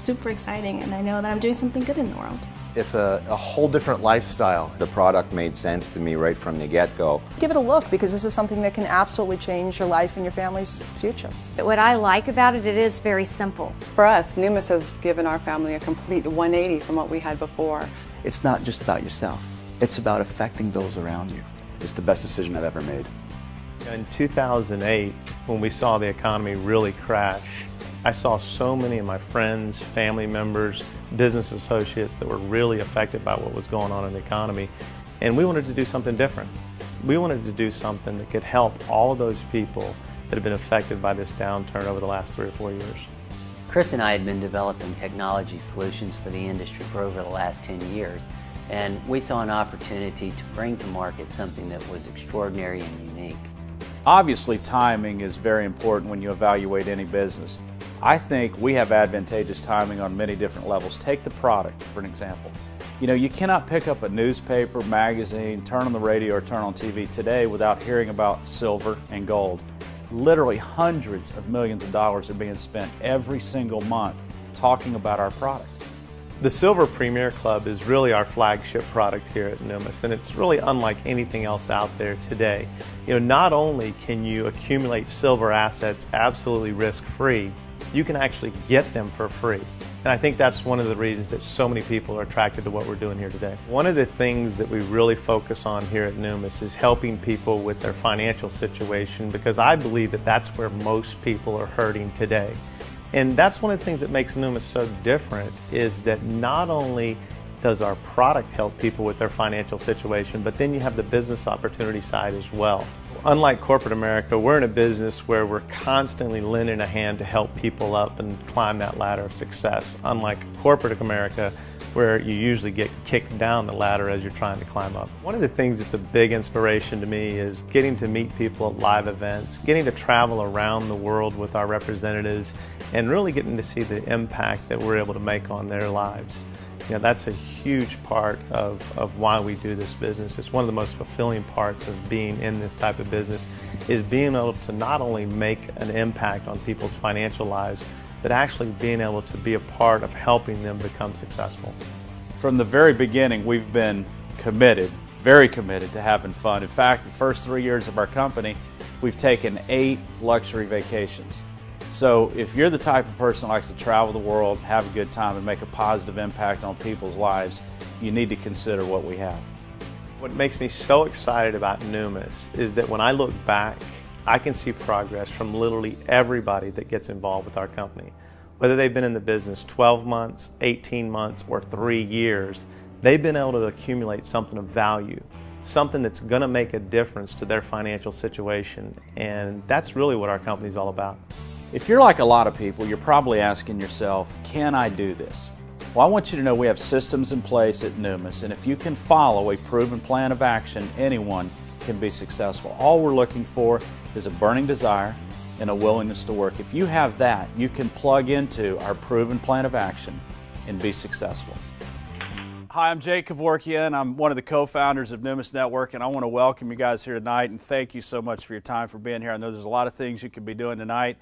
super exciting, and I know that I'm doing something good in the world. It's a whole different lifestyle. The product made sense to me right from the get-go. Give it a look, because this is something that can absolutely change your life and your family's future. What I like about it, it is very simple. For us, Numis has given our family a complete 180 from what we had before. It's not just about yourself. It's about affecting those around you. It's the best decision I've ever made. In 2008, when we saw the economy really crash, I saw so many of my friends, family members, business associates that were really affected by what was going on in the economy, and we wanted to do something different. We wanted to do something that could help all of those people that have been affected by this downturn over the last 3 or 4 years. Chris and I had been developing technology solutions for the industry for over the last 10 years, and we saw an opportunity to bring to market something that was extraordinary and unique. Obviously, timing is very important when you evaluate any business. I think we have advantageous timing on many different levels. Take the product, for an example. You know, you cannot pick up a newspaper, magazine, turn on the radio or turn on TV today without hearing about silver and gold. Literally hundreds of millions of dollars are being spent every single month talking about our product. The Silver Premier Club is really our flagship product here at Numis, and it's really unlike anything else out there today. You know, not only can you accumulate silver assets absolutely risk-free, you can actually get them for free. And I think that's one of the reasons that so many people are attracted to what we're doing here today. One of the things that we really focus on here at Numis is helping people with their financial situation, because I believe that that's where most people are hurting today. And that's one of the things that makes Numis so different, is that not only does our product help people with their financial situation, but then you have the business opportunity side as well. Unlike corporate America, we're in a business where we're constantly lending a hand to help people up and climb that ladder of success. Unlike corporate America, where you usually get kicked down the ladder as you're trying to climb up. One of the things that's a big inspiration to me is getting to meet people at live events, getting to travel around the world with our representatives, and really getting to see the impact that we're able to make on their lives. You know, that's a huge part of why we do this business. It's one of the most fulfilling parts of being in this type of business, is being able to not only make an impact on people's financial lives, but actually being able to be a part of helping them become successful. From the very beginning, we've been committed, very committed to having fun. In fact, the first 3 years of our company, we've taken 8 luxury vacations. So if you're the type of person who likes to travel the world, have a good time, and make a positive impact on people's lives, you need to consider what we have. What makes me so excited about Numis is that when I look back, I can see progress from literally everybody that gets involved with our company. Whether they've been in the business 12 months, 18 months, or 3 years, they've been able to accumulate something of value, something that's going to make a difference to their financial situation, and that's really what our company is all about. If you're like a lot of people, you're probably asking yourself, can I do this? Well, I want you to know we have systems in place at Numis, and if you can follow a proven plan of action, anyone can be successful. All we're looking for is a burning desire and a willingness to work. If you have that, you can plug into our proven plan of action and be successful. Hi, I'm Jake Kevorkian. I'm one of the co-founders of Numis Network, and I want to welcome you guys here tonight, and thank you so much for your time, for being here. I know there's a lot of things you could be doing tonight,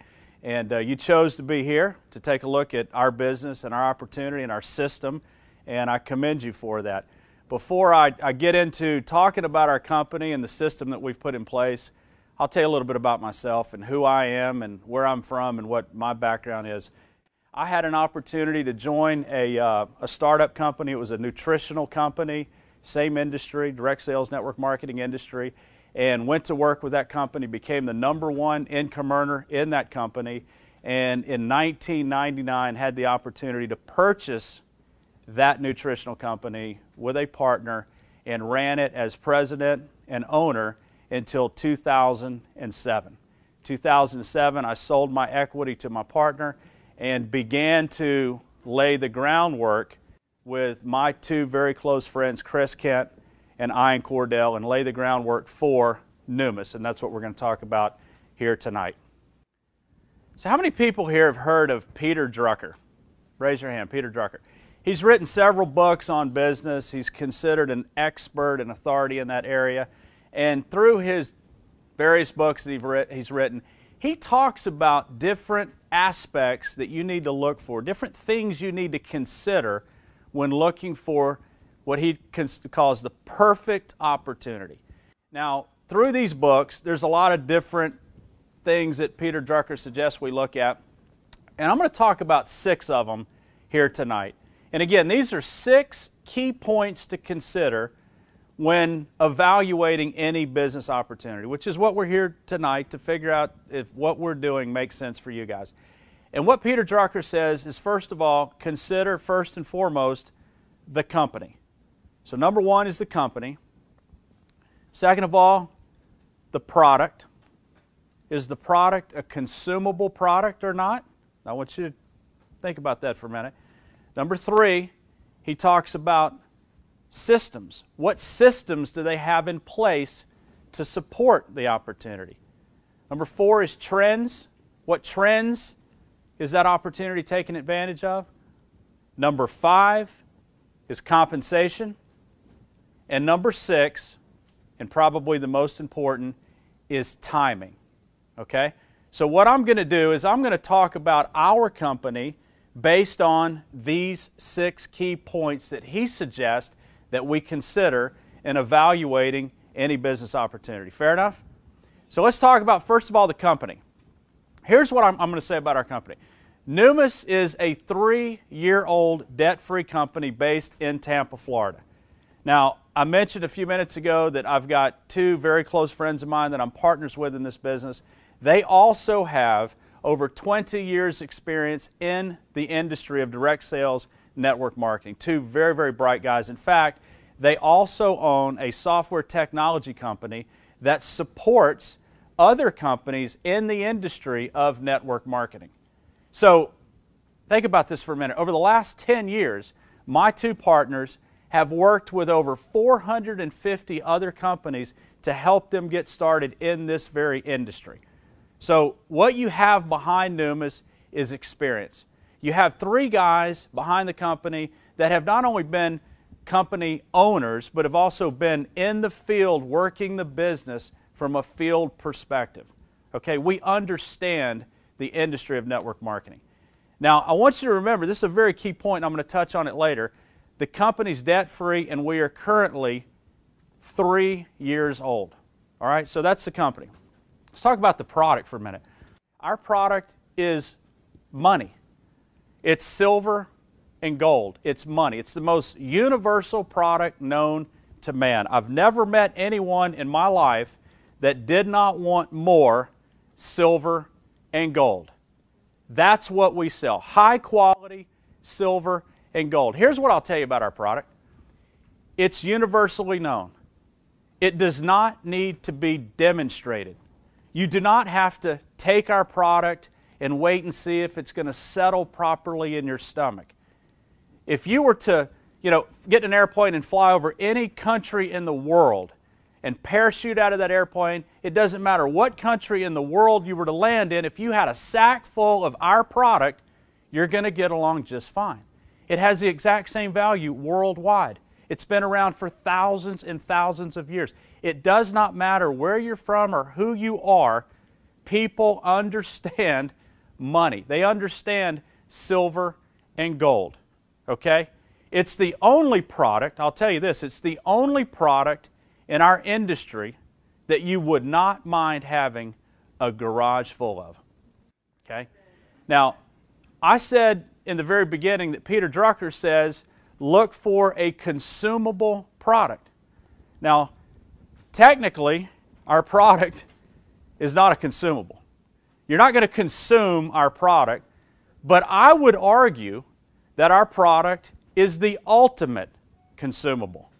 and you chose to be here to take a look at our business and our opportunity and our system, and I commend you for that. Before I get into talking about our company and the system that we've put in place, I'll tell you a little bit about myself and who I am and where I'm from and what my background is. I had an opportunity to join a startup company. It was a nutritional company, same industry, direct sales network marketing industry, and went to work with that company, became the #1 income earner in that company, and in 1999 had the opportunity to purchase that nutritional company with a partner and ran it as president and owner until 2007. 2007, I sold my equity to my partner and began to lay the groundwork with my 2 very close friends, Chris Kent and Ian Cordell, and lay the groundwork for Numis, and that's what we're going to talk about here tonight. So how many people here have heard of Peter Drucker? Raise your hand, Peter Drucker. He's written several books on business. He's considered an expert and authority in that area, and through his various books that he's written, he talks about different aspects that you need to look for, different things you need to consider when looking for what he calls the perfect opportunity. Now, through these books, there's a lot of different things that Peter Drucker suggests we look at, and I'm going to talk about 6 of them here tonight. And again, these are 6 key points to consider when evaluating any business opportunity, which is what we're here tonight to figure out if what we're doing makes sense for you guys. And what Peter Drucker says is, first of all, consider first and foremost the company. So number 1 is the company. Second of all, the product. Is the product a consumable product or not? I want you to think about that for a minute. Number 3, he talks about systems. What systems do they have in place to support the opportunity? Number 4 is trends. What trends is that opportunity taking advantage of? Number 5 is compensation. And number 6, and probably the most important, is timing. Okay? So what I'm going to do is I'm going to talk about our company based on these 6 key points that he suggests that we consider in evaluating any business opportunity. Fair enough? So let's talk about, first of all, the company. Here's what I'm going to say about our company. Numis is a 3-year-old debt-free company based in Tampa, Florida. Now, I mentioned a few minutes ago that I've got 2 very close friends of mine that I'm partners with in this business. They also have over 20 years experience in the industry of direct sales network marketing. 2 very, very bright guys. In fact, they also own a software technology company that supports other companies in the industry of network marketing. So think about this for a minute. Over the last 10 years, my 2 partners have worked with over 450 other companies to help them get started in this very industry. So what you have behind Numis is experience. You have 3 guys behind the company that have not only been company owners, but have also been in the field working the business from a field perspective. Okay, we understand the industry of network marketing. Now, I want you to remember, this is a very key point, and I'm going to touch on it later. The company's debt-free, and we are currently 3 years old. All right, so that's the company. Let's talk about the product for a minute. Our product is money. It's silver and gold. It's money. It's the most universal product known to man. I've never met anyone in my life that did not want more silver and gold. That's what we sell. High quality silver and gold. Here's what I'll tell you about our product. It's universally known. It does not need to be demonstrated. You do not have to take our product and wait and see if it's going to settle properly in your stomach. If you were to, get in an airplane and fly over any country in the world and parachute out of that airplane, it doesn't matter what country in the world you were to land in, if you had a sack full of our product, you're going to get along just fine. It has the exact same value worldwide. It's been around for thousands and thousands of years. It does not matter where you're from or who you are, people understand money. They understand silver and gold. Okay? It's the only product, I'll tell you this, it's the only product in our industry that you would not mind having a garage full of. Okay? Now, I said in the very beginning that Peter Drucker says, look for a consumable product. Now, technically, our product is not a consumable. You're not going to consume our product, but I would argue that our product is the ultimate consumable.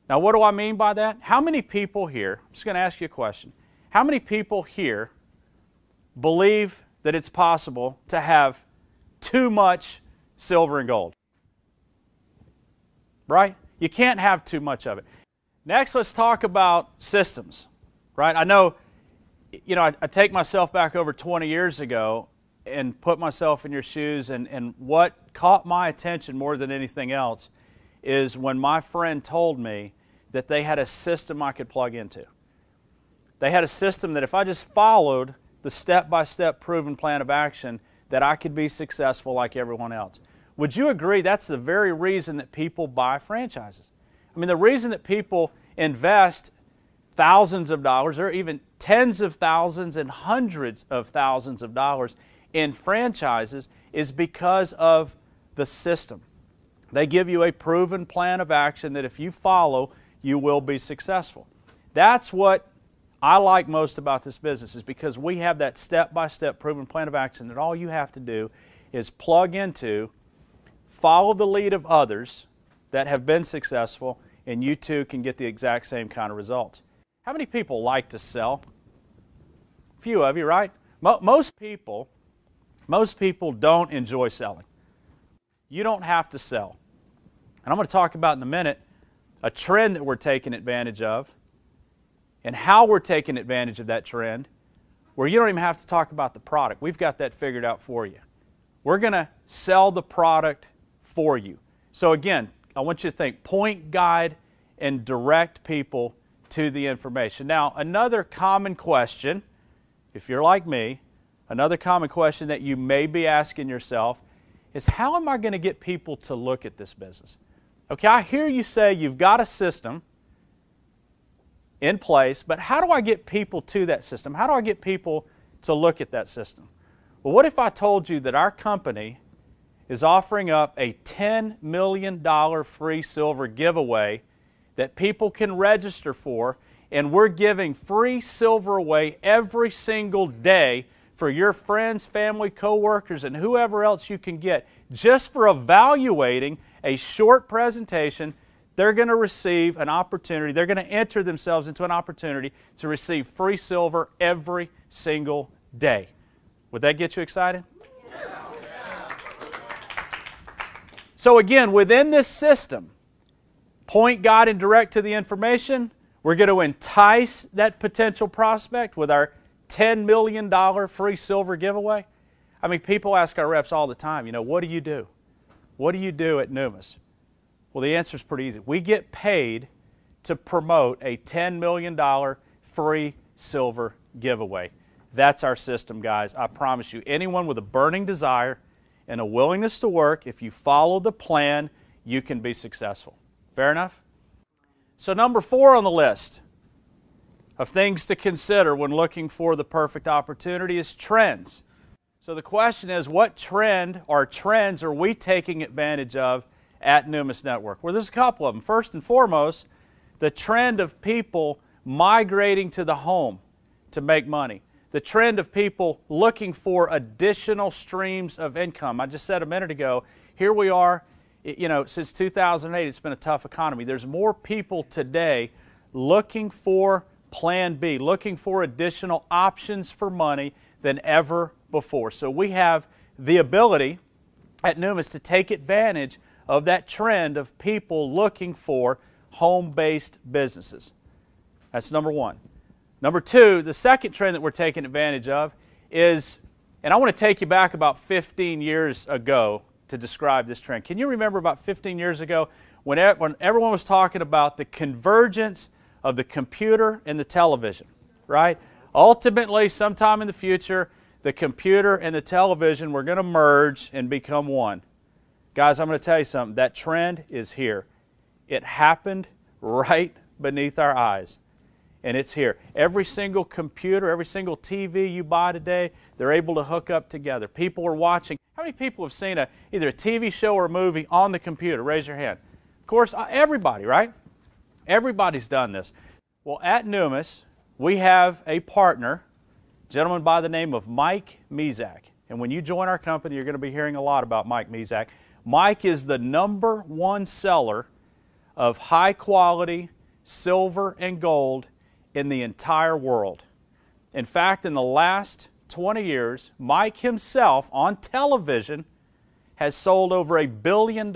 Now, what do I mean by that? How many people here, I'm just going to ask you a question, how many people here believe that it's possible to have too much silver and gold? Right? You can't have too much of it. Next, let's talk about systems. Right? I know, I take myself back over 20 years ago and put myself in your shoes, and what caught my attention more than anything else is when my friend told me that they had a system I could plug into. They had a system that if I just followed the step-by-step proven plan of action that I could be successful like everyone else. Would you agree that's the very reason that people buy franchises? I mean, the reason that people invest thousands of dollars or even tens of thousands and hundreds of thousands of dollars in franchises is because of the system. They give you a proven plan of action that if you follow, you will be successful. That's what I like most about this business, is because we have that step-by-step proven plan of action that all you have to do is plug into, follow the lead of others that have been successful, and you too can get the exact same kind of results. How many people like to sell? A few of you, right? Most people don't enjoy selling. You don't have to sell. And I'm going to talk about in a minute a trend that we're taking advantage of and how we're taking advantage of that trend, where you don't even have to talk about the product. We've got that figured out for you. We're going to sell the product for you. So again, I want you to think point, guide, and direct people to the information. Now, another common question, if you're like me, another common question that you may be asking yourself is, how am I going to get people to look at this business? Okay, I hear you say you've got a system in place, but how do I get people to that system? How do I get people to look at that system? Well, what if I told you that our company is offering up a $10 million free silver giveaway that people can register for, and we're giving free silver away every single day for your friends, family, co-workers, and whoever else you can get, just for evaluating a short presentation. They're going to receive an opportunity, they're going to enter themselves into an opportunity to receive free silver every single day. Would that get you excited? So again, within this system, point, guide, and direct to the information, we're going to entice that potential prospect with our $10 million free silver giveaway. I mean, people ask our reps all the time, what do you do? What do you do at Numis? Well, the answer is pretty easy. We get paid to promote a $10 million free silver giveaway. That's our system, guys. I promise you, anyone with a burning desire and a willingness to work, if you follow the plan, you can be successful. Fair enough? So number 4 on the list of things to consider when looking for the perfect opportunity is trends. So the question is, what trend or trends are we taking advantage of at Numis Network? Well, there's a couple of them. First and foremost, the trend of people migrating to the home to make money. The trend of people looking for additional streams of income. I just said a minute ago, here we are, since 2008, it's been a tough economy. There's more people today looking for Plan B, looking for additional options for money than ever before. So we have the ability at Numis to take advantage of that trend of people looking for home-based businesses. That's number 1. Number 2, the second trend that we're taking advantage of is, and I want to take you back about 15 years ago to describe this trend. Can you remember about 15 years ago when everyone was talking about the convergence of the computer and the television, right? Ultimately, sometime in the future, the computer and the television were going to merge and become one. Guys, I'm going to tell you something. That trend is here. It happened right beneath our eyes, and it's here. Every single computer, every single TV you buy today, they're able to hook up together. People are watching. How many people have seen either a TV show or a movie on the computer? Raise your hand. Of course, everybody, right? Everybody's done this. Well, at Numis, we have a partner, a gentleman by the name of Mike Mezak. And when you join our company, you're going to be hearing a lot about Mike Mezak. Mike is the #1 seller of high-quality silver and gold in the entire world. In fact, in the last 20 years, Mike himself on television has sold over $1 billion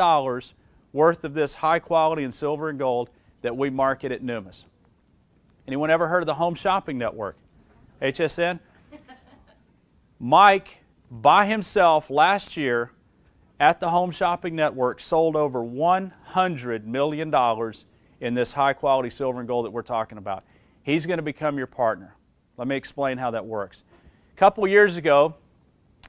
worth of this high quality in silver and gold that we market at Numis. Anyone ever heard of the Home Shopping Network? HSN? Mike, by himself last year at the Home Shopping Network, sold over $100 million in this high quality silver and gold that we're talking about. He's going to become your partner. Let me explain how that works. couple years ago,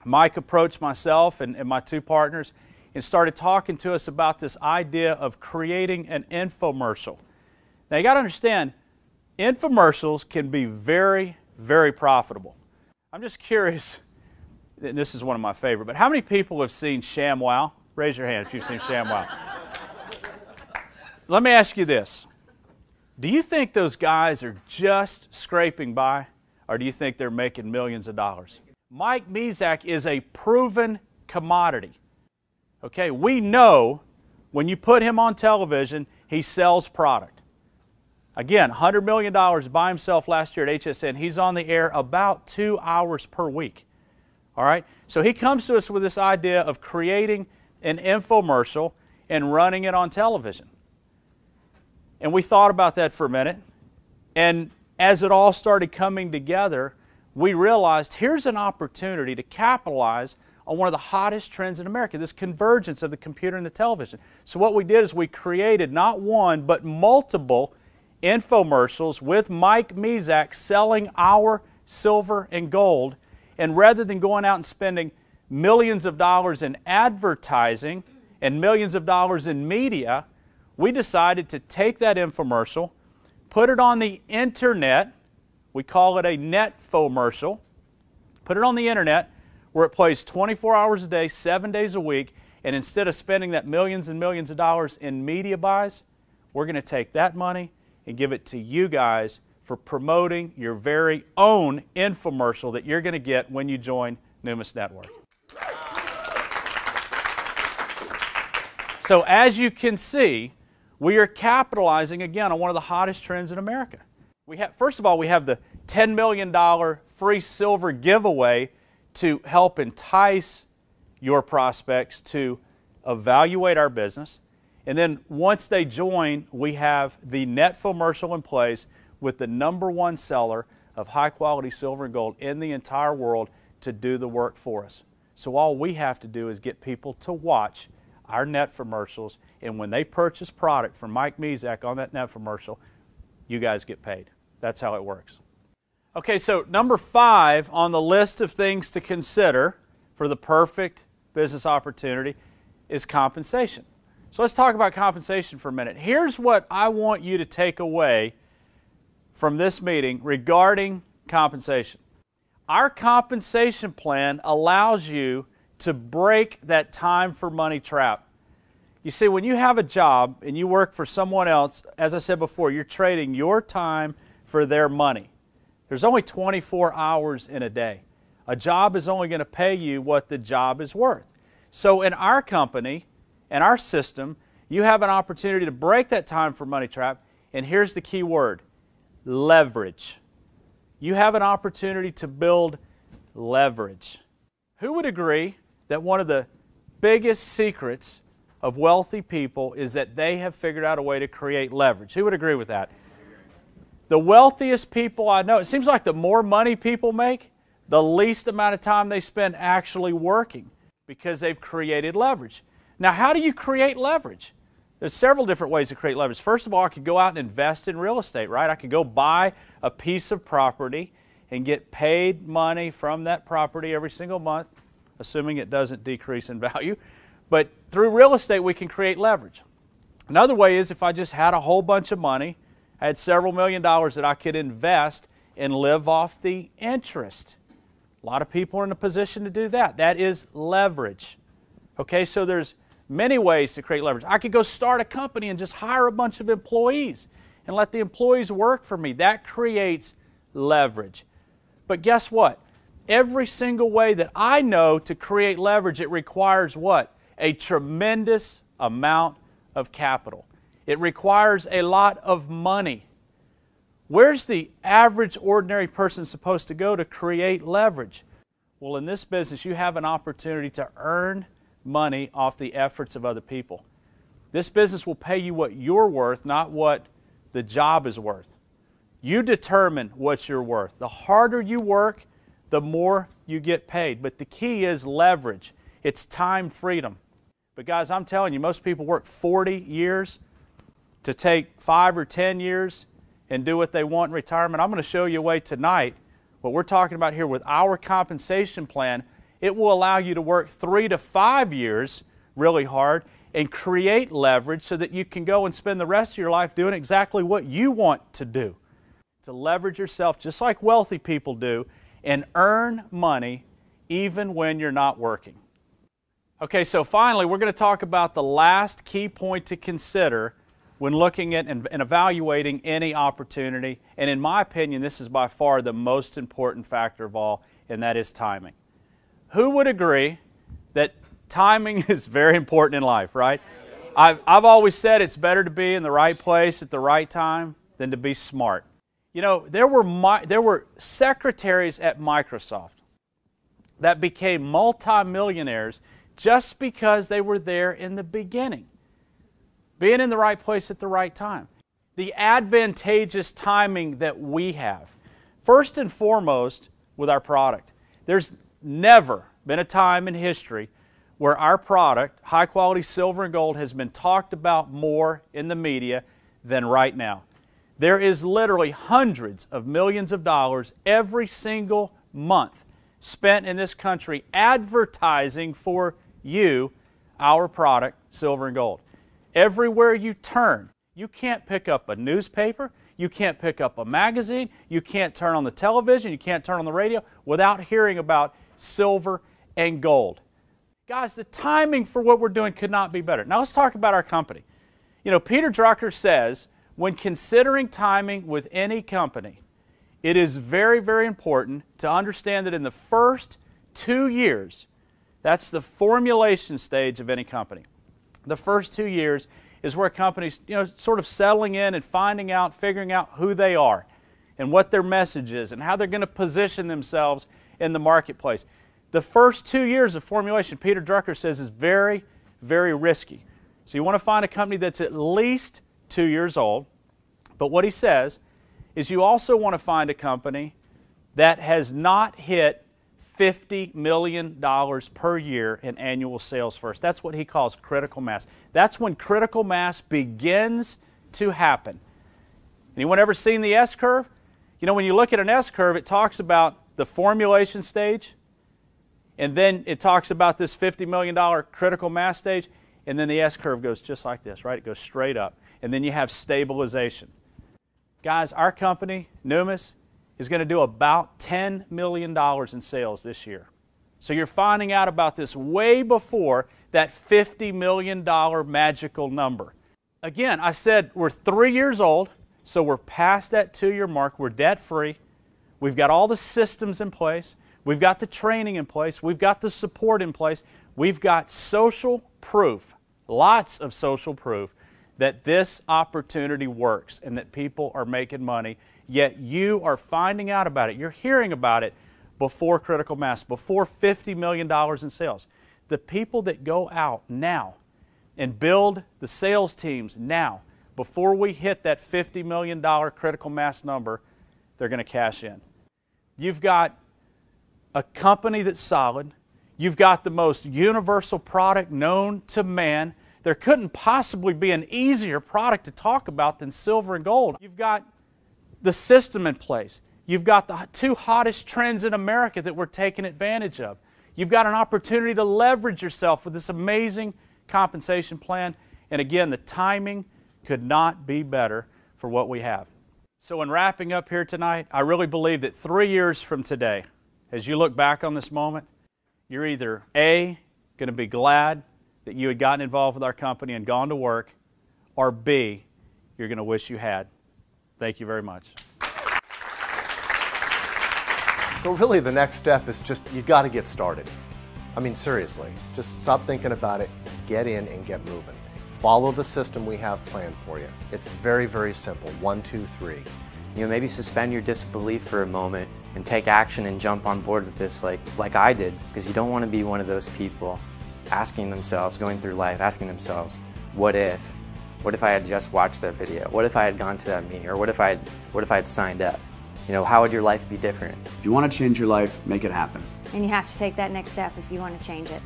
Mike approached myself and my two partners and started talking to us about this idea of creating an infomercial. Now you got to understand, infomercials can be very, very profitable. I'm just curious, and this is one of my favorite, but how many people have seen ShamWow? Raise your hand if you've seen ShamWow. Let me ask you this. Do you think those guys are just scraping by, or do you think they're making millions of dollars? Mike Mezak is a proven commodity. Okay, we know when you put him on television, he sells product. Again, $100 million by himself last year at HSN. He's on the air about 2 hours per week. All right, so he comes to us with this idea of creating an infomercial and running it on television. And we thought about that for a minute, and as it all started coming together, we realized here's an opportunity to capitalize on one of the hottest trends in America, this convergence of the computer and the television. So what we did is we created not one, but multiple infomercials with Mike Mezak selling our silver and gold. And rather than going out and spending millions of dollars in advertising and millions of dollars in media, we decided to take that infomercial, put it on the internet, we call it a netfomercial, put it on the internet where it plays 24 hours a day, 7 days a week, and instead of spending that millions and millions of dollars in media buys, we're going to take that money and give it to you guys for promoting your very own infomercial that you're going to get when you join Numis Network. So as you can see, we are capitalizing again on one of the hottest trends in America. First of all, we have the $10 million free silver giveaway to help entice your prospects to evaluate our business. And then once they join, we have the netfomercial in place with the #1 seller of high-quality silver and gold in the entire world to do the work for us. So all we have to do is get people to watch our netfomercials, and when they purchase product from Mike Mezak on that netfomercial, you guys get paid. That's how it works. Okay, so number 5 on the list of things to consider for the perfect business opportunity is compensation. So let's talk about compensation for a minute. Here's what I want you to take away from this meeting regarding compensation. Our compensation plan allows you to break that time for money trap. You see, when you have a job and you work for someone else, as I said before, you're trading your time for their money. There's only 24 hours in a day. A job is only going to pay you what the job is worth. So in our company and our system, you have an opportunity to break that time for money trap, and here's the key word: leverage. You have an opportunity to build leverage. Who would agree that one of the biggest secrets of wealthy people is that they have figured out a way to create leverage? Who would agree with that? The wealthiest people I know, it seems like the more money people make, the least amount of time they spend actually working because they've created leverage. Now, how do you create leverage? There's several different ways to create leverage. First of all, I could go out and invest in real estate, right? I could go buy a piece of property and get paid money from that property every single month, assuming it doesn't decrease in value. But through real estate, we can create leverage. Another way is if I just had a whole bunch of money, I had several million dollars that I could invest and live off the interest. A lot of people are in a position to do that. That is leverage. Okay, so there's many ways to create leverage. I could go start a company and just hire a bunch of employees and let the employees work for me. That creates leverage. But guess what? Every single way that I know to create leverage, it requires what? A tremendous amount of capital. It requires a lot of money. Where's the average ordinary person supposed to go to create leverage? Well, in this business, you have an opportunity to earn money off the efforts of other people. This business will pay you what you're worth, not what the job is worth. You determine what you're worth. The harder you work, the more you get paid. But the key is leverage. It's time freedom. But guys, I'm telling you, most people work 40 years to take 5 or 10 years and do what they want in retirement. I'm going to show you a way tonight What we're talking about here with our compensation plan, it will allow you to work 3 to 5 years really hard and create leverage so that you can go and spend the rest of your life doing exactly what you want to do. To leverage yourself just like wealthy people do and earn money even when you're not working. Okay, so finally we're going to talk about the last key point to consider when looking at and evaluating any opportunity. And in my opinion, this is by far the most important factor of all, and that is timing. Who would agree that timing is very important in life, right? I've always said it's better to be in the right place at the right time than to be smart. You know, there were secretaries at Microsoft that became multimillionaires just because they were there in the beginning. Being in the right place at the right time. The advantageous timing that we have. First and foremost with our product. There's never been a time in history where our product, high quality silver and gold, has been talked about more in the media than right now. There is literally hundreds of millions of dollars every single month spent in this country advertising for you, our product, silver and gold. Everywhere you turn, you can't pick up a newspaper, you can't pick up a magazine, you can't turn on the television, you can't turn on the radio without hearing about silver and gold. Guys, the timing for what we're doing could not be better. Now let's talk about our company. You know, Peter Drucker says, when considering timing with any company, it is very, very important to understand that in the first 2 years, that's the formulation stage of any company. The first 2 years is where companies, sort of settling in and finding out, figuring out who they are and what their message is and how they're going to position themselves in the marketplace. The first 2 years of formulation, Peter Drucker says, is very, very risky. So you want to find a company that's at least 2 years old. But what he says is you also want to find a company that has not hit $50 million per year in annual sales first. That's what he calls critical mass. That's when critical mass begins to happen. Anyone ever seen the S-curve? You know, when you look at an S-curve, it talks about the formulation stage, and then it talks about this $50 million critical mass stage, and then the S-curve goes just like this, right? It goes straight up, and then you have stabilization. Guys, our company, Numis, is going to do about $10 million in sales this year. So you're finding out about this way before that $50 million magical number. Again, I said we're 3 years old, so we're past that 2-year mark. We're debt-free. We've got all the systems in place. We've got the training in place. We've got the support in place. We've got social proof, lots of social proof, that this opportunity works and that people are making money, yet you are finding out about it. You're hearing about it before critical mass, before $50 million in sales. The people that go out now and build the sales teams now, before we hit that $50 million critical mass number, they're going to cash in. You've got a company that's solid. You've got the most universal product known to man. There couldn't possibly be an easier product to talk about than silver and gold. You've got the system in place. You've got the 2 hottest trends in America that we're taking advantage of. You've got an opportunity to leverage yourself with this amazing compensation plan. And again, the timing could not be better for what we have. So in wrapping up here tonight, I really believe that 3 years from today, as you look back on this moment, you're either A, going to be glad that you had gotten involved with our company and gone to work, or B, you're going to wish you had. Thank you very much. So really the next step is just, you got to get started. I mean, seriously, just stop thinking about it, get in and get moving. Follow the system we have planned for you. It's very, very simple. 1, 2, 3. You know, maybe suspend your disbelief for a moment and take action and jump on board with this like I did, because you don't want to be one of those people asking themselves, going through life, asking themselves, what if? What if I had just watched that video? What if I had gone to that meeting? Or what if I had signed up? You know, how would your life be different? If you want to change your life, make it happen. And you have to take that next step if you want to change it.